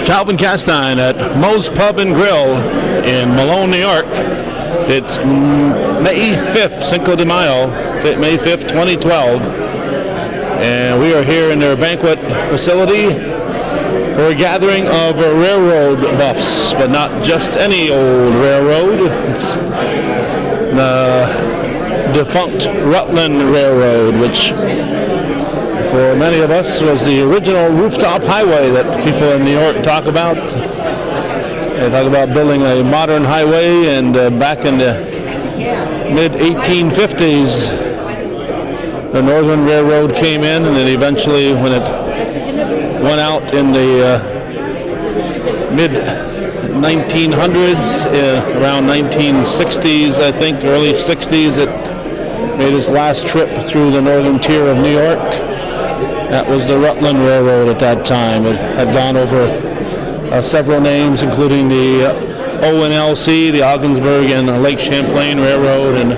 Calvin Castine at Moe's Pub and Grill in Malone, New York. It's May 5th, Cinco de Mayo, May 5th, 2012. And we are here in their banquet facility for a gathering of railroad buffs, but not just any old railroad. It's the defunct Rutland Railroad, which for many of us was the original rooftop highway that people in New York talk about. They talk about building a modern highway, and back in the mid-1850s, the Northern Railroad came in, and then eventually, when it went out in the mid-1900s, around 1960s, I think, early 60s, it made its last trip through the northern tier of New York. That was the Rutland Railroad at that time. It had gone over several names, including the ONLC, the Ogdensburg and Lake Champlain Railroad, and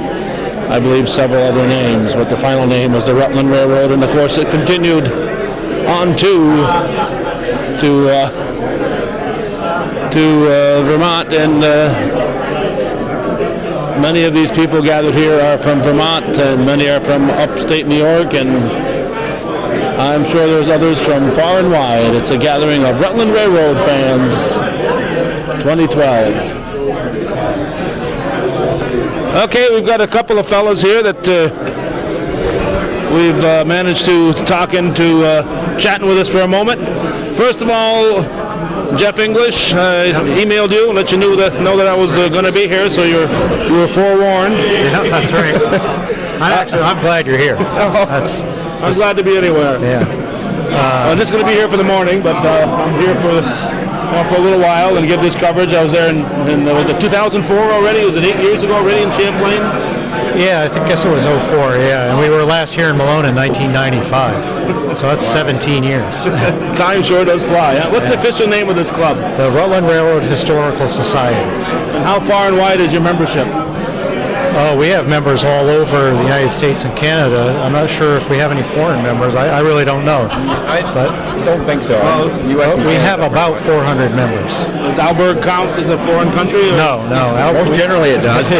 I believe several other names. But the final name was the Rutland Railroad, and of course it continued on to Vermont, and many of these people gathered here are from Vermont, and many are from upstate New York, and I'm sure there's others from far and wide. It's a gathering of Rutland Railroad fans, 2012. Okay, we've got a couple of fellows here that we've managed to talk into chatting with us for a moment. First of all, Jeff English, I emailed you and let you know that I was going to be here, so you were forewarned. Yeah, that's right. I'm glad you're here. I'm glad to be anywhere. Yeah. I'm just going to be here for the morning, but I'm here for a little while and give this coverage. I was there in was it 2004 already? Was it 8 years ago already in Champlain? Yeah, I guess it was 04, yeah. And we were last here in Malone in 1995. So that's 17 years. Time sure does fly. Huh? What's the official name of this club? The Rutland Railroad Historical Society. And how far and wide is your membership? Oh, we have members all over the United States and Canada. I'm not sure if we have any foreign members. I really don't know. I don't think so. We have about 400 members. Does Alberg count as a foreign country? Or? No. Most generally it does.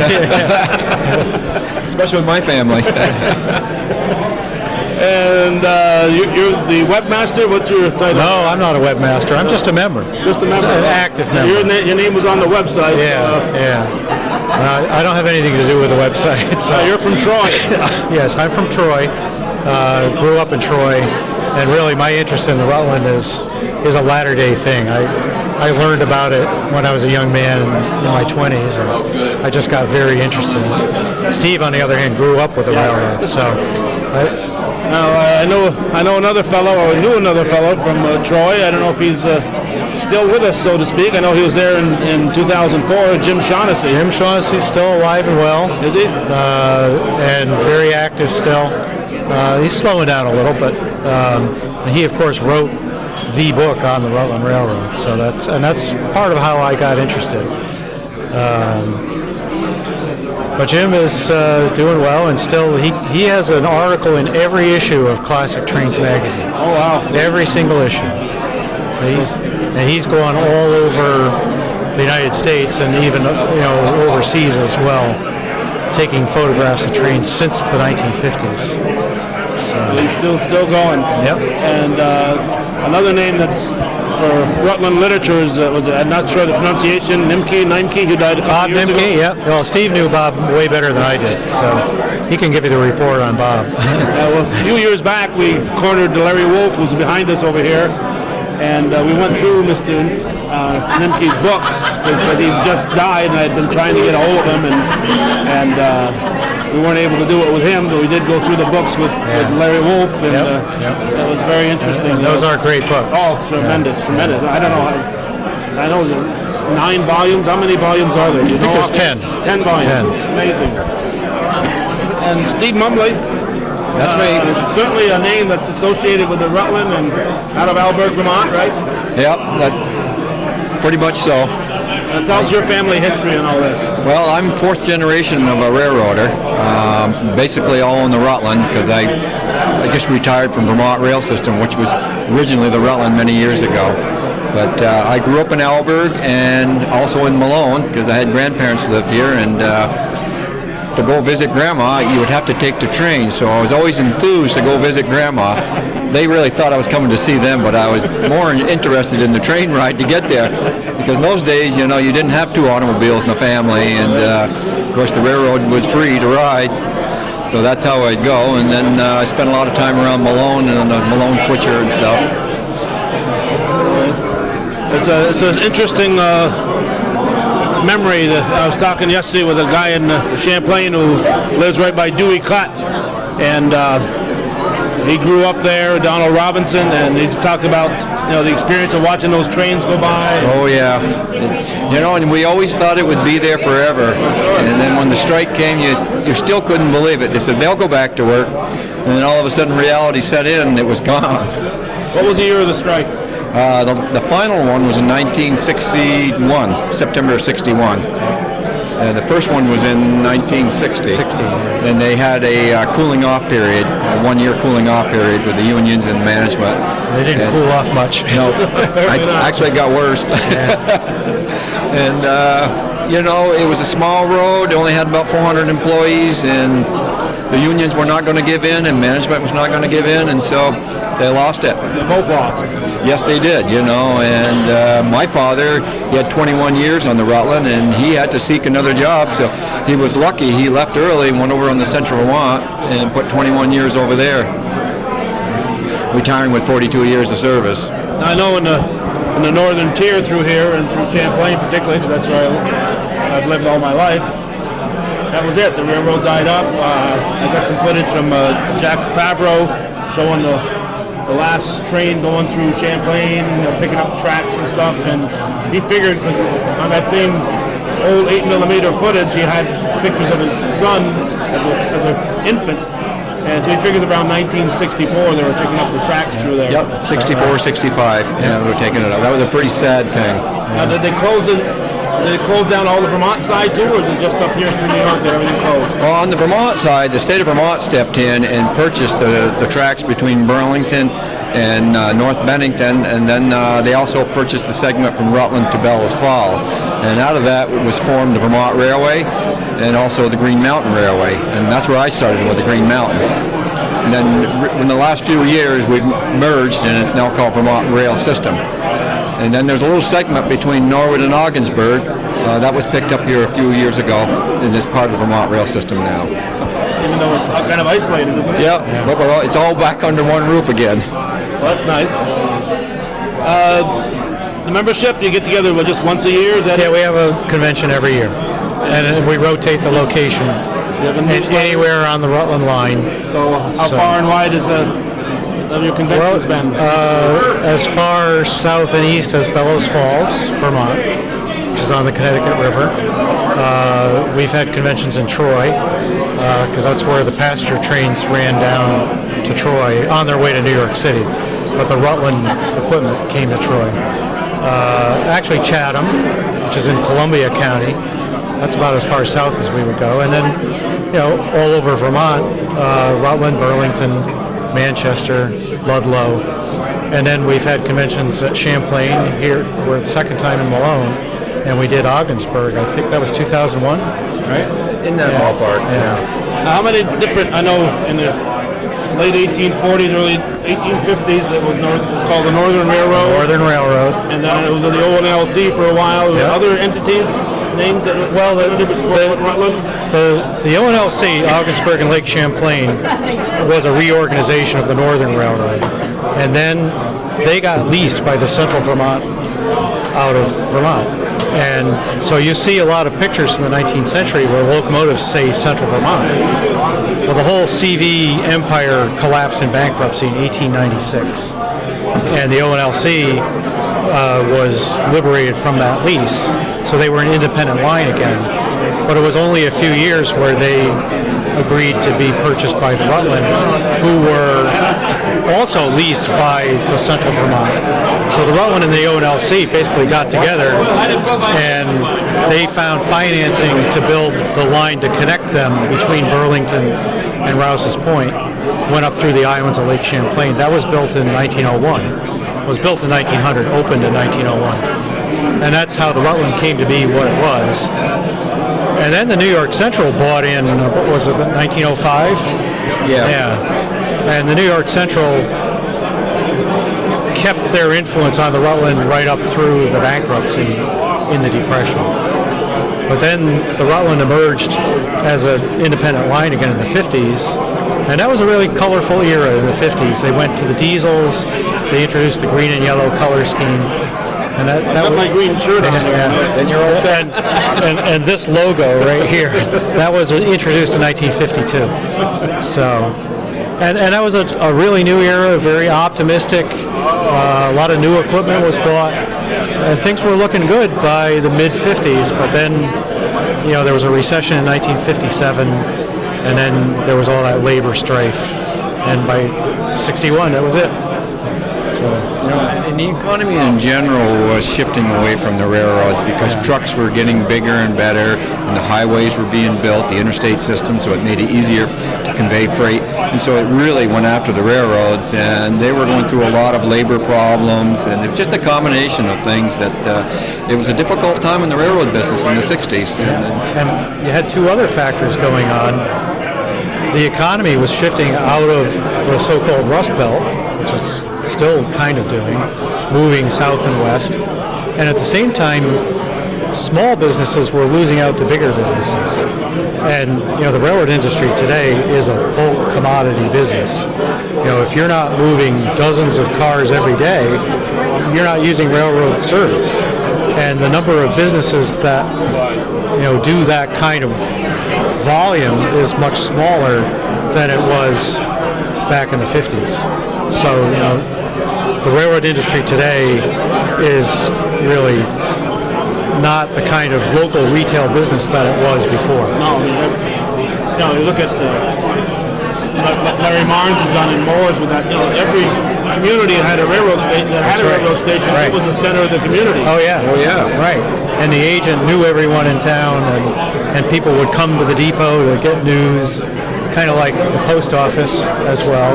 Especially with my family. And you're the webmaster? What's your title? No, I'm not a webmaster. I'm just a member. Just a member? An active member. Your name was on the website. Yeah. I don't have anything to do with the website. So. You're from Troy. Yes, I'm from Troy. Grew up in Troy, and really my interest in the Rutland is a latter-day thing. I learned about it when I was a young man in my 20s, and I just got very interested in it. Steve, on the other hand, grew up with the railroad, so. I know another fellow, or knew another fellow from Troy. I don't know if he's still with us, so to speak. I know he was there in 2004, Jim Shaughnessy. Jim Shaughnessy's still alive and well. Is he? And very active still. He's slowing down a little, but he, of course, wrote the book on the Rutland Railroad. So that's part of how I got interested. But Jim is doing well, and still he has an article in every issue of Classic Trains magazine. Oh wow! Every single issue. So he's gone all over the United States and even overseas as well, taking photographs of trains since the 1950s. So he's still going. Yep. And another name that's for Rutland literature is I'm not sure the pronunciation. Nimke, who died a couple years ago. Bob Nimke, yeah. Well, Steve knew Bob way better than I did, so he can give you the report on Bob. Well, a few years back, we cornered Larry Wolf, who's behind us over here, and we went through Mr. Nimke's books because he just died, and I had been trying to get a hold of him, and we weren't able to do it with him, but we did go through the books with Larry Wolf, and that was very interesting. Those are great books. Oh, tremendous. I don't know. I know 9 volumes. How many volumes are there? I think there's 10. 10 volumes. 10. Amazing. And Steve Mumley. That's me. Certainly a name that's associated with the Rutland and out of Alberg, Vermont, right? Yep, pretty much so. Tell us your family history and all this. Well, I'm 4th generation of a railroader, basically all in the Rutland, because I just retired from Vermont Rail System, which was originally the Rutland many years ago. But I grew up in Alberg and also in Malone because I had grandparents lived here, and to go visit Grandma, you would have to take the train. So I was always enthused to go visit Grandma. They really thought I was coming to see them, but I was more interested in the train ride to get there, because in those days, you didn't have two automobiles in the family, and of course the railroad was free to ride. So that's how I'd go, and then I spent a lot of time around Malone and on the Malone switcher and stuff. It's an interesting memory. That I was talking yesterday with a guy in Champlain who lives right by Dewey Cut, and he grew up there, Donald Robinson, and he talked about the experience of watching those trains go by. Oh yeah, and we always thought it would be there forever, and then when the strike came, you still couldn't believe it. They said they'll go back to work, and then all of a sudden reality set in and it was gone. What was the year of the strike? The final one was in 1961, September of 61. The first one was in 1960. And they had a cooling off period, a 1-year cooling off period with the unions and management. They didn't cool off much. No, actually it got worse. And, it was a small road. They only had about 400 employees, and the unions were not going to give in, and management was not going to give in, and so they lost it. They both lost. Yes, they did, and my father, he had 21 years on the Rutland, and he had to seek another job, so he was lucky. He left early, went over on the Central Vermont, and put 21 years over there, retiring with 42 years of service. I know in the northern tier through here, and through Champlain particularly, because that's where I've lived all my life, that was it. The railroad died up. I got some footage from Jack Favreau showing the last train going through Champlain, picking up tracks and stuff, and he figured, because on that same old 8mm footage, he had pictures of his son as an infant, and so he figured around 1964 they were picking up the tracks through there. Yep, 64, 65, yeah, they were taking it up. That was a pretty sad thing. Now, did they close down all the Vermont side too, or is it just up here through New York that everything closed? Well, on the Vermont side, the state of Vermont stepped in and purchased the tracks between Burlington and North Bennington, and then they also purchased the segment from Rutland to Bellows Falls. And out of that was formed the Vermont Railway and also the Green Mountain Railway, and that's where I started, with the Green Mountain. And then in the last few years, we've merged, and it's now called Vermont Rail System. And then there's a little segment between Norwood and Ogdensburg that was picked up here a few years ago, and is part of the Vermont Rail System now. Even though it's kind of isolated, isn't it? Yeah, but it's all back under one roof again. Well, that's nice. The membership, you get together just once a year? Is that Yeah, we have a convention every year, and we rotate the location anywhere on the Rutland line. So how far and wide is of your conventions been? As far south and east as Bellows Falls, Vermont, which is on the Connecticut River. We've had conventions in Troy, because that's where the passenger trains ran down to Troy on their way to New York City. But the Rutland equipment came to Troy. Actually Chatham, which is in Columbia County. That's about as far south as we would go. And then, all over Vermont, Rutland, Burlington, Manchester, Ludlow. And then we've had conventions at Champlain. Here, we're the second time in Malone. And we did Ogdensburg. I think that was 2001, right? In that ballpark. Yeah. How many different, I know in the late 1840s, early 1850s, it was called the Northern Railroad. Northern Railroad. And then it was the ONLC for a while. Yep. Other entities, names that the ONLC, Ogdensburg and Lake Champlain, was a reorganization of the Northern Railroad. And then they got leased by the Central Vermont out of Vermont. And so you see a lot of pictures from the 19th century where locomotives say Central Vermont. Well, the whole CV empire collapsed in bankruptcy in 1896. And the ONLC was liberated from that lease. So they were an independent line again. But it was only a few years where they agreed to be purchased by the Rutland, who were also leased by the Central Vermont. So the Rutland and the ONLC basically got together, and they found financing to build the line to connect them between Burlington and Rouse's Point, went up through the islands of Lake Champlain. That was built in 1901. was built in 1900, opened in 1901. And that's how the Rutland came to be what it was. And then the New York Central bought in, what was it, 1905? Yeah. And the New York Central kept their influence on the Rutland right up through the bankruptcy in the Depression. But then the Rutland emerged as an independent line again in the 50s, and that was a really colorful era in the 50s. They went to the diesels, they introduced the green and yellow color scheme, and that was my green shirt on there. and you're all set. And this logo right here, that was introduced in 1952. So. And that was a really new era, very optimistic. A lot of new equipment was bought, and things were looking good by the mid-50s. But then, there was a recession in 1957, and then there was all that labor strife. And by '61, that was it. So, and the economy in general was shifting away from the railroads because trucks were getting bigger and better, and the highways were being built, the interstate system, so it made it easier to convey freight. And so it really went after the railroads, and they were going through a lot of labor problems, and it was just a combination of things that it was a difficult time in the railroad business in the 60s. And you had two other factors going on. The economy was shifting out of the so-called Rust Belt, which is still kind of doing, moving south and west. And at the same time, small businesses were losing out to bigger businesses. And, the railroad industry today is a bulk commodity business. If you're not moving dozens of cars every day, you're not using railroad service. And the number of businesses that, do that kind of volume is much smaller than it was back in the 50s. So, the railroad industry today is really not the kind of local retail business that it was before. No, you look at Larry Marnes has done in Moores with that. Every community had a railroad station. Right. It was the center of the community. Oh yeah, right. And the agent knew everyone in town, and people would come to the depot to get news. It's kind of like the post office as well.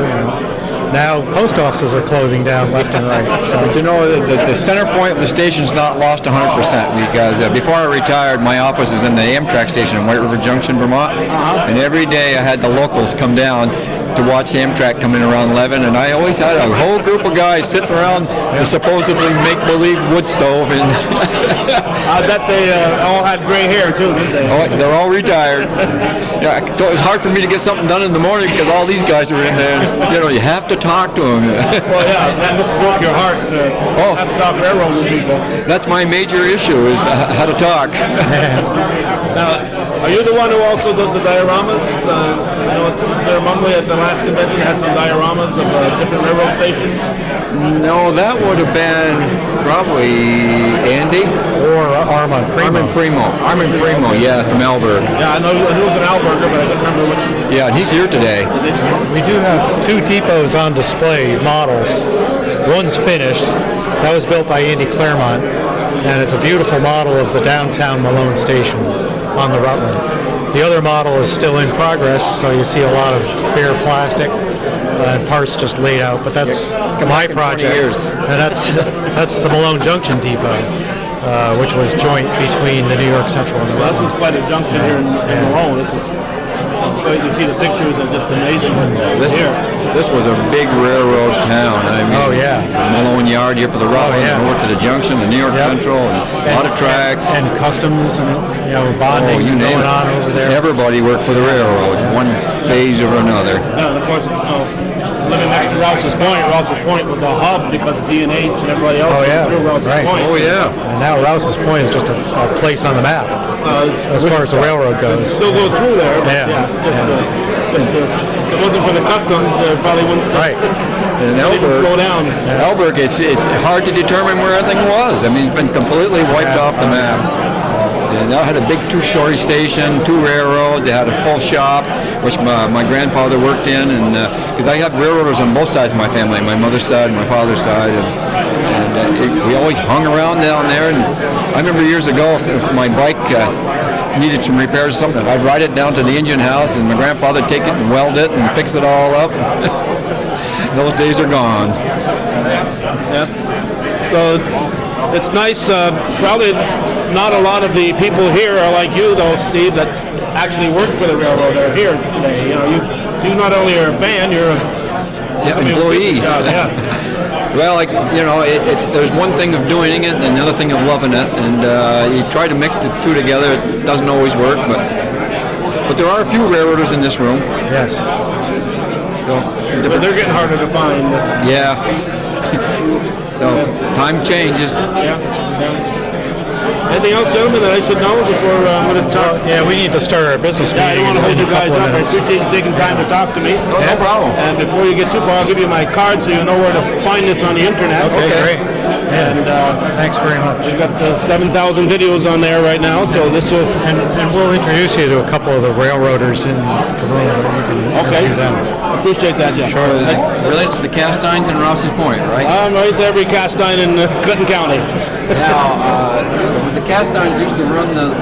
Now post offices are closing down left and right. So. But the center point of the station is not lost 100% because before I retired, my office is in the Amtrak station in White River Junction, Vermont. And every day I had the locals come down to watch Amtrak come in around 11, and I always had a whole group of guys sitting around the supposedly make-believe wood stove. And I bet they all had gray hair too, didn't they? Oh, they're all retired. So it was hard for me to get something done in the morning because all these guys are in there. And, you have to talk to them. Well, yeah, that must broke your heart to have to stop railroading people. That's my major issue is how to talk. Now, are you the one who also does the dioramas? Normally at the last convention had some dioramas of different railroad stations. No, that would have been probably Andy Or Armand Primo. Armand Primo, yeah, from Alberg. Yeah, I know he was an Alberger, but I don't remember which. Yeah, and he's here today. We do have two depots on display, models. One's finished. That was built by Andy Claremont, and it's a beautiful model of the downtown Malone station on the Rutland. The other model is still in progress, so you see a lot of bare plastic and parts just laid out. But that's my project, and that's the Malone Junction Depot, which was joint between the New York Central and the This Rutland. is quite a junction here in Malone. You see the pictures are just amazing here. This was a big railroad town. I mean, Oh, yeah. the Malone Yard here for the Rutland, yeah. north to the junction, the New York Yep. Central, and a lot of tracks. And customs and bonding You name going it. on over there. Everybody worked for the railroad, one phase or another. And of course, living next to Rouse's Point was a hub because D&H and everybody else Oh, yeah. went through Rouse's Right. Point. Oh, yeah. And now Rouse's Point is just a place on the map as far as the railroad goes. Still goes through there. But Yeah. if it wasn't for the customs, probably wouldn't Right. And even slow down. Alberg, it's hard to determine where everything was. I mean, it's been completely wiped off the map. They now had a big two-story station, two railroads. They had a full shop, which my grandfather worked in, and because I have railroaders on both sides of my family, my mother's side and my father's side, and we always hung around down there. And I remember years ago, if my bike needed some repairs or something, I'd ride it down to the engine house, and my grandfather would take it and weld it and fix it all up. Those days are gone. Yeah. So it's nice. Probably not a lot of the people here are like you, though, Steve, that actually work for the railroad are here today. You know, you not only are a fan, you're a employee. Yeah. Well, like, you know, there's one thing of doing it and another thing of loving it, and you try to mix the two together. It doesn't always work, but there are a few railroaders in this room. Yes. So But they're getting harder to find. yeah. So time changes. Anything else, gentlemen, that I should know before I'm going to talk? Yeah, we need to start our business Yeah, I meeting. don't want to hold in you a guys couple of up. I minutes. appreciate you taking time to talk to me. No problem. And before you get too far, I'll give you my card so you know where to find this on the internet. Okay, great. And Thanks very much. we've got 7,000 videos on there right now, so this will... And we'll introduce you to a couple of the railroaders in the room. You can Okay. interview them. Appreciate that, Jeff. Sure. Related to the cast irons in Ross's Point, right? I'm right to every cast iron in Clinton County. Now, the cast irons used to run the